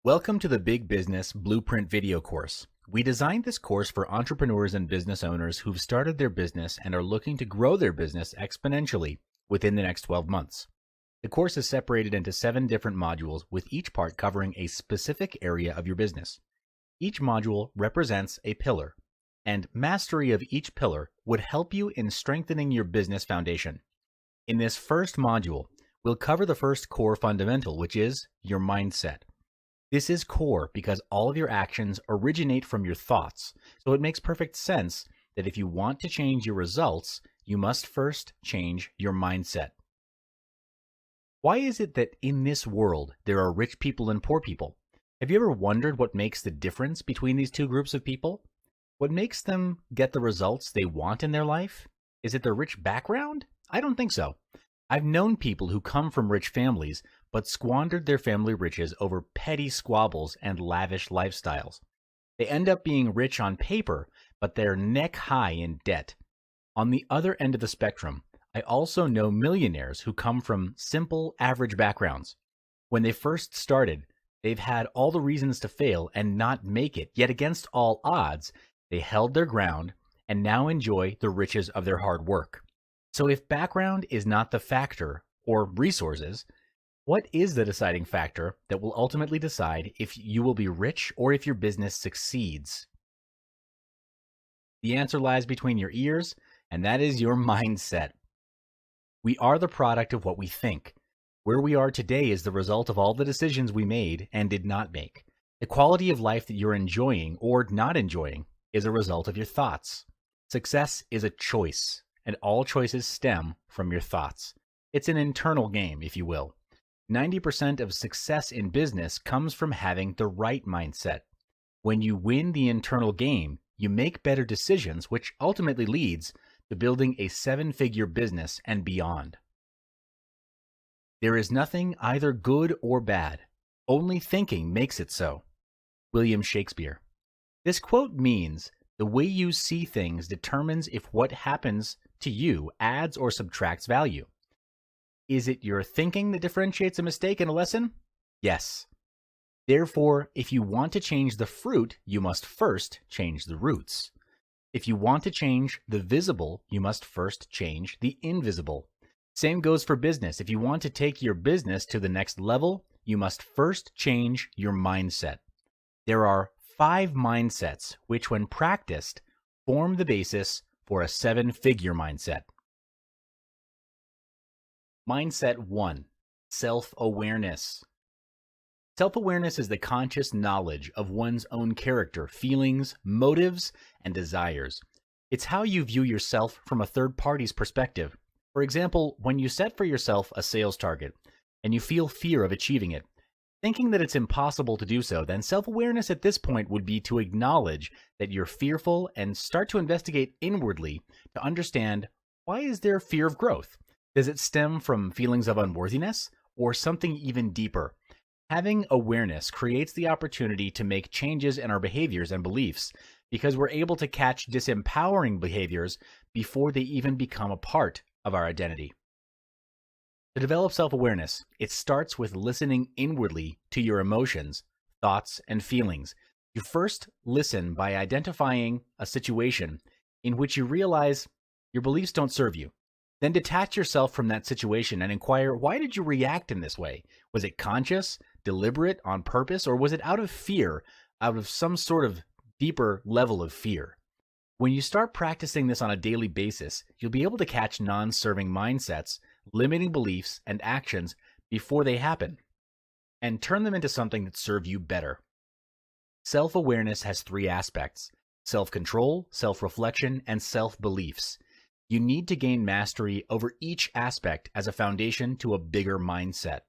Welcome to the Big Business Blueprint video course. We designed this course for entrepreneurs and business owners who've started their business and are looking to grow their business exponentially within the next 12 months. The course is separated into 7 different modules, with each part covering a specific area of your business. Each module represents a pillar, and mastery of each pillar would help you in strengthening your business foundation. In this first module, we'll cover the first core fundamental, which is your mindset. This is core because all of your actions originate from your thoughts, so it makes perfect sense that if you want to change your results, you must first change your mindset. Why is it that in this world there are rich people and poor people? Have you ever wondered what makes the difference between these two groups of people? What makes them get the results they want in their life? Is it their rich background? I don't think so. I've known people who come from rich families but squandered their family riches over petty squabbles and lavish lifestyles. They end up being rich on paper, but they're neck high in debt. On the other end of the spectrum, I also know millionaires who come from simple, average backgrounds. When they first started, they've had all the reasons to fail and not make it, yet against all odds, they held their ground and now enjoy the riches of their hard work. So if background is not the factor, or resources, what is the deciding factor that will ultimately decide if you will be rich or if your business succeeds? The answer lies between your ears, and that is your mindset. We are the product of what we think. Where we are today is the result of all the decisions we made and did not make. The quality of life that you're enjoying or not enjoying is a result of your thoughts. Success is a choice, and all choices stem from your thoughts. It's an internal game, if you will. 90% of success in business comes from having the right mindset. When you win the internal game, you make better decisions, which ultimately leads to building a 7-figure business and beyond. There is nothing either good or bad. Only thinking makes it so. William Shakespeare. This quote means the way you see things determines if what happens to you adds or subtracts value. Is it your thinking that differentiates a mistake and a lesson? Yes. Therefore, if you want to change the fruit, you must first change the roots. If you want to change the visible, you must first change the invisible. Same goes for business. If you want to take your business to the next level, you must first change your mindset. There are 5 mindsets which, when practiced, form the basis for a 7-figure mindset. Mindset 1. Self-awareness. Self-awareness is the conscious knowledge of one's own character, feelings, motives, and desires. It's how you view yourself from a third party's perspective. For example, when you set for yourself a sales target and you feel fear of achieving it, thinking that it's impossible to do so, then self-awareness at this point would be to acknowledge that you're fearful and start to investigate inwardly to understand, why is there fear of growth? Does it stem from feelings of unworthiness or something even deeper? Having awareness creates the opportunity to make changes in our behaviors and beliefs because we're able to catch disempowering behaviors before they even become a part of our identity. To develop self-awareness, it starts with listening inwardly to your emotions, thoughts, and feelings. You first listen by identifying a situation in which you realize your beliefs don't serve you. Then detach yourself from that situation and inquire, why did you react in this way? Was it conscious, deliberate, on purpose, or was it out of fear, out of some sort of deeper level of fear? When you start practicing this on a daily basis, you'll be able to catch non-serving mindsets, limiting beliefs, and actions before they happen, and turn them into something that serve you better. Self-awareness has 3 aspects: self-control, self-reflection, and self-beliefs. You need to gain mastery over each aspect as a foundation to a bigger mindset.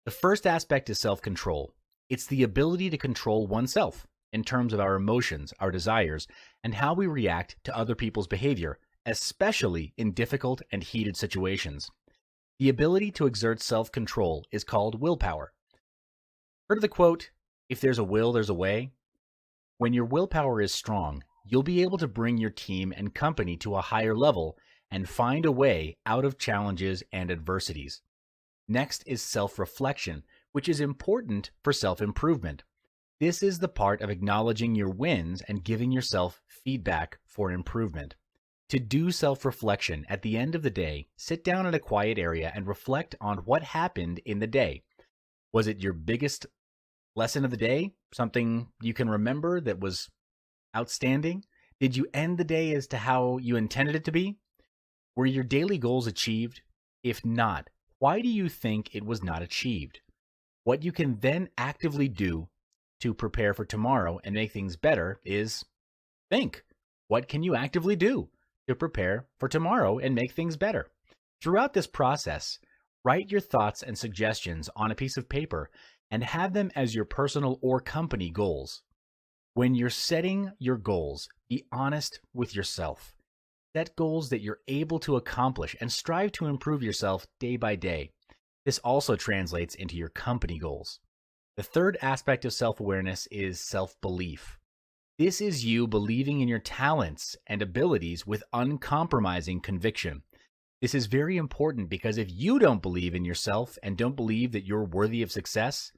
The first aspect is self-control. It's the ability to control oneself in terms of our emotions, our desires, and how we react to other people's behavior, especially in difficult and heated situations. The ability to exert self-control is called willpower. Heard of the quote, "If there's a will, there's a way"? When your willpower is strong, you'll be able to bring your team and company to a higher level and find a way out of challenges and adversities. Next is self-reflection, which is important for self-improvement. This is the part of acknowledging your wins and giving yourself feedback for improvement. To do self-reflection at the end of the day, sit down in a quiet area and reflect on what happened in the day. Was it your biggest lesson of the day? Something you can remember that was outstanding? Did you end the day as to how you intended it to be? Were your daily goals achieved? If not, why do you think it was not achieved? What you can then actively do to prepare for tomorrow and make things better is think. What can you actively do to prepare for tomorrow and make things better? Throughout this process, write your thoughts and suggestions on a piece of paper and have them as your personal or company goals. When you're setting your goals, be honest with yourself. Set goals that you're able to accomplish and strive to improve yourself day by day. This also translates into your company goals. The third aspect of self-awareness is self-belief. This is you believing in your talents and abilities with uncompromising conviction. This is very important because if you don't believe in yourself and don't believe that you're worthy of success,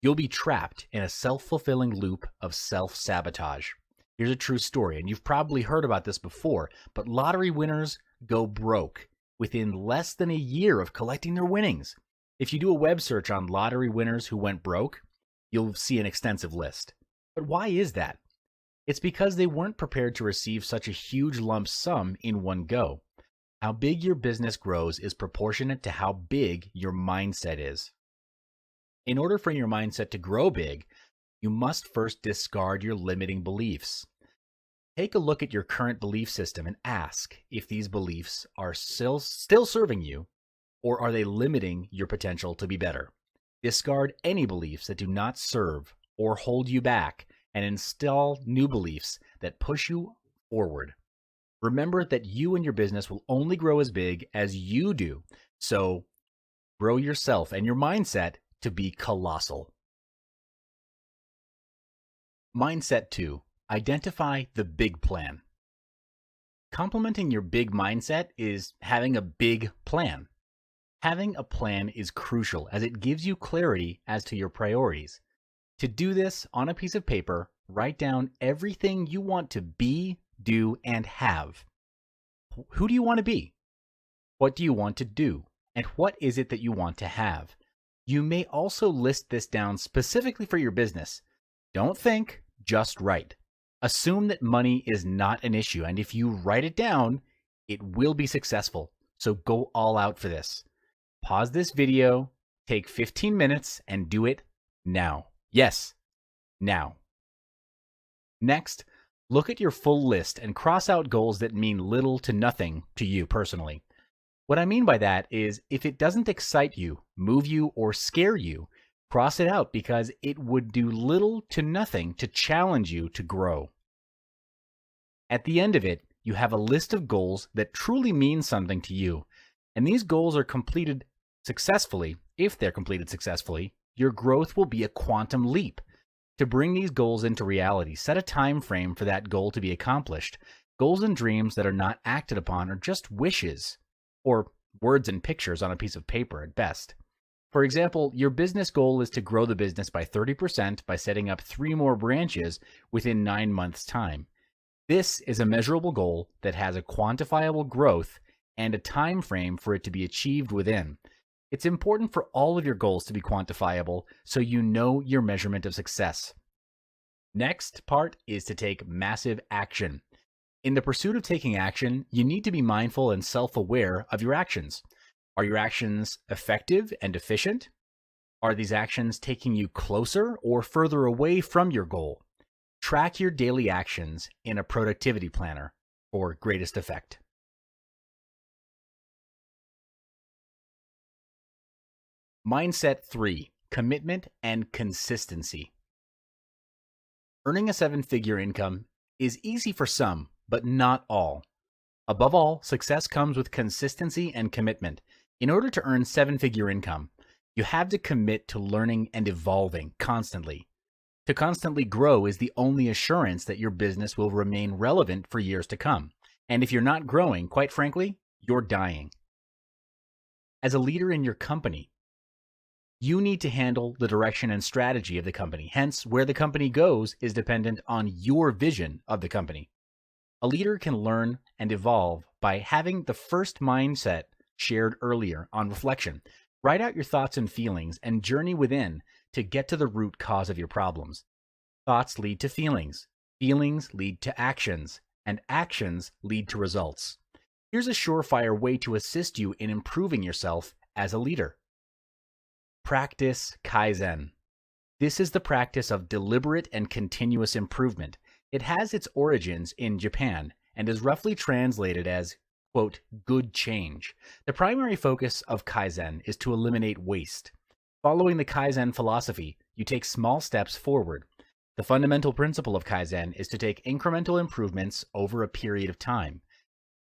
you'll be trapped in a self-fulfilling loop of self-sabotage. Here's a true story, and you've probably heard about this before, but lottery winners go broke within less than a year of collecting their winnings. If you do a web search on lottery winners who went broke, you'll see an extensive list. But why is that? It's because they weren't prepared to receive such a huge lump sum in one go. How big your business grows is proportionate to how big your mindset is. In order for your mindset to grow big, you must first discard your limiting beliefs. Take a look at your current belief system and ask if these beliefs are still serving you, or are they limiting your potential to be better. Discard any beliefs that do not serve or hold you back and install new beliefs that push you forward. Remember that you and your business will only grow as big as you do, so grow yourself and your mindset to be colossal. Mindset 2. Identify the big plan. Complementing your big mindset is having a big plan. Having a plan is crucial as it gives you clarity as to your priorities. To do this, on a piece of paper, write down everything you want to be, do, and have. Who do you want to be? What do you want to do? And what is it that you want to have? You may also list this down specifically for your business. Don't think, just write. Assume that money is not an issue, and if you write it down, it will be successful. So go all out for this. Pause this video, take 15 minutes, and do it now. Yes, now. Next, look at your full list and cross out goals that mean little to nothing to you personally. What I mean by that is if it doesn't excite you, move you, or scare you, cross it out because it would do little to nothing to challenge you to grow. At the end of it, you have a list of goals that truly mean something to you, and these goals are completed successfully. If they're completed successfully, your growth will be a quantum leap. To bring these goals into reality, set a time frame for that goal to be accomplished. Goals and dreams that are not acted upon are just wishes, or words and pictures on a piece of paper at best. For example, your business goal is to grow the business by 30% by setting up 3 more branches within 9 months' time. This is a measurable goal that has a quantifiable growth and a time frame for it to be achieved within. It's important for all of your goals to be quantifiable so you know your measurement of success. Next part is to take massive action. In the pursuit of taking action, you need to be mindful and self-aware of your actions. Are your actions effective and efficient? Are these actions taking you closer or further away from your goal? Track your daily actions in a productivity planner for greatest effect. Mindset 3. Commitment and consistency. Earning a 7-figure income is easy for some, but not all. Above all, success comes with consistency and commitment. In order to earn 7-figure income, you have to commit to learning and evolving constantly. To constantly grow is the only assurance that your business will remain relevant for years to come. And if you're not growing, quite frankly, you're dying. As a leader in your company, You need to handle the direction and strategy of the company. Hence, where the company goes is dependent on your vision of the company. A leader can learn and evolve by having the first mindset shared earlier on reflection. Write out your thoughts and feelings and journey within to get to the root cause of your problems. Thoughts lead to feelings. Feelings lead to actions. And actions lead to results. Here's a surefire way to assist you in improving yourself as a leader. Practice Kaizen. This is the practice of deliberate and continuous improvement. It has its origins in Japan and is roughly translated as, quote, good change. The primary focus of Kaizen is to eliminate waste. Following the Kaizen philosophy, you take small steps forward. The fundamental principle of Kaizen is to take incremental improvements over a period of time.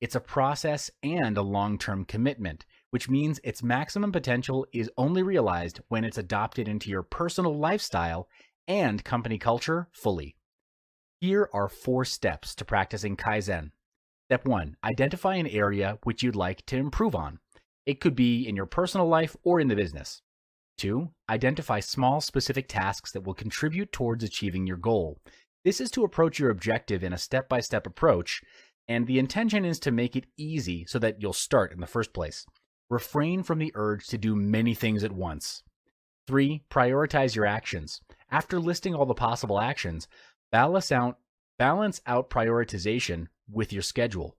It's a process and a long-term commitment, which means its maximum potential is only realized when it's adopted into your personal lifestyle and company culture fully. Here are 4 steps to practicing Kaizen. Step 1, identify an area which you'd like to improve on. It could be in your personal life or in the business. 2, identify small specific tasks that will contribute towards achieving your goal. This is to approach your objective in a step-by-step approach, and the intention is to make it easy so that you'll start in the first place. Refrain from the urge to do many things at once. 3, prioritize your actions. After listing all the possible actions, balance out prioritization with your schedule.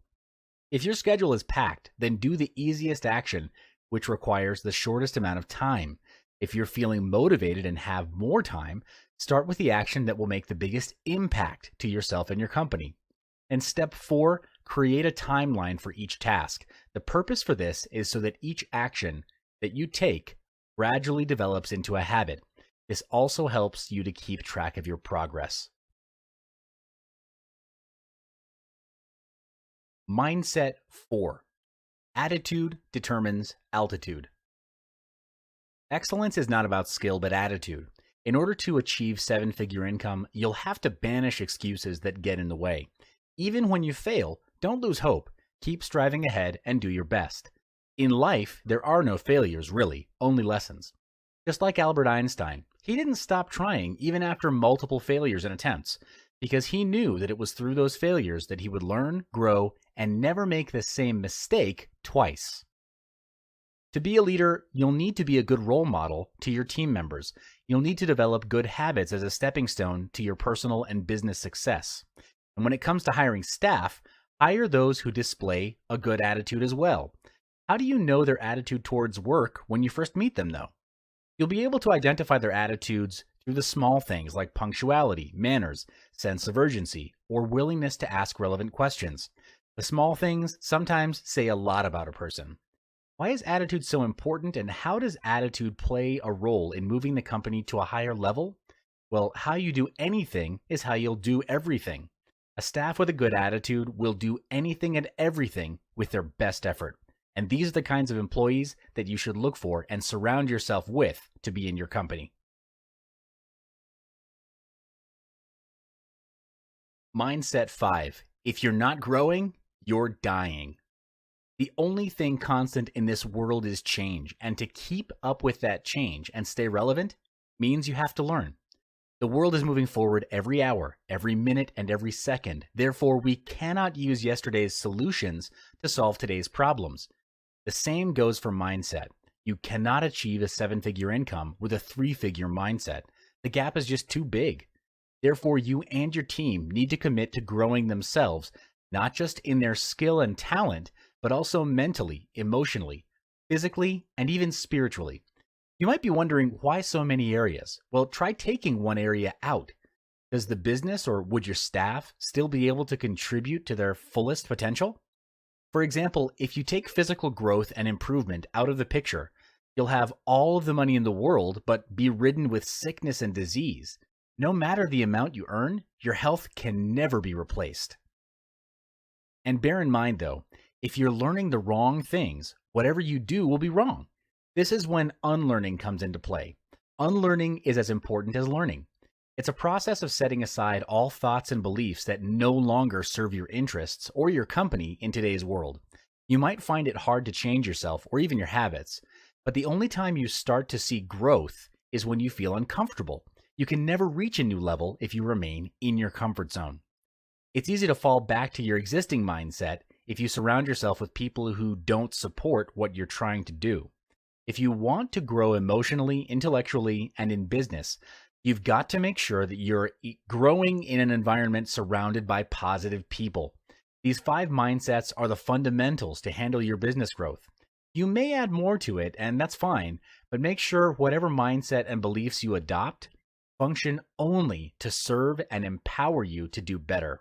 If your schedule is packed, then do the easiest action, which requires the shortest amount of time. If you're feeling motivated and have more time, start with the action that will make the biggest impact to yourself and your company. And step 4, create a timeline for each task. The purpose for this is so that each action that you take gradually develops into a habit. This also helps you to keep track of your progress. Mindset 4. Attitude determines altitude. Excellence is not about skill, but attitude. In order to achieve 7-figure income, you'll have to banish excuses that get in the way. Even when you fail, don't lose hope. Keep striving ahead and do your best. In life, there are no failures, really, only lessons. Just like Albert Einstein, he didn't stop trying even after multiple failures and attempts, because he knew that it was through those failures that he would learn, grow, and never make the same mistake twice. To be a leader, you'll need to be a good role model to your team members. You'll need to develop good habits as a stepping stone to your personal and business success. And when it comes to hiring staff, hire those who display a good attitude as well. How do you know their attitude towards work when you first meet them, though? You'll be able to identify their attitudes through the small things like punctuality, manners, sense of urgency, or willingness to ask relevant questions. The small things sometimes say a lot about a person. Why is attitude so important, and how does attitude play a role in moving the company to a higher level? Well, how you do anything is how you'll do everything. A staff with a good attitude will do anything and everything with their best effort. And these are the kinds of employees that you should look for and surround yourself with to be in your company. Mindset 5. If you're not growing, you're dying. The only thing constant in this world is change, and to keep up with that change and stay relevant means you have to learn. The world is moving forward every hour, every minute, and every second. Therefore, we cannot use yesterday's solutions to solve today's problems. The same goes for mindset. You cannot achieve a 7-figure income with a 3-figure mindset. The gap is just too big. Therefore, you and your team need to commit to growing themselves, not just in their skill and talent, but also mentally, emotionally, physically, and even spiritually. You might be wondering why so many areas. Well, try taking one area out. Does the business or would your staff still be able to contribute to their fullest potential? For example, if you take physical growth and improvement out of the picture, you'll have all of the money in the world, but be ridden with sickness and disease. No matter the amount you earn, your health can never be replaced. And bear in mind, though, if you're learning the wrong things, whatever you do will be wrong. This is when unlearning comes into play. Unlearning is as important as learning. It's a process of setting aside all thoughts and beliefs that no longer serve your interests or your company in today's world. You might find it hard to change yourself or even your habits. But the only time you start to see growth is when you feel uncomfortable. You can never reach a new level if you remain in your comfort zone. It's easy to fall back to your existing mindset if you surround yourself with people who don't support what you're trying to do. If you want to grow emotionally, intellectually, and in business, you've got to make sure that you're growing in an environment surrounded by positive people. These 5 mindsets are the fundamentals to handle your business growth. You may add more to it, and that's fine, but make sure whatever mindset and beliefs you adopt function only to serve and empower you to do better.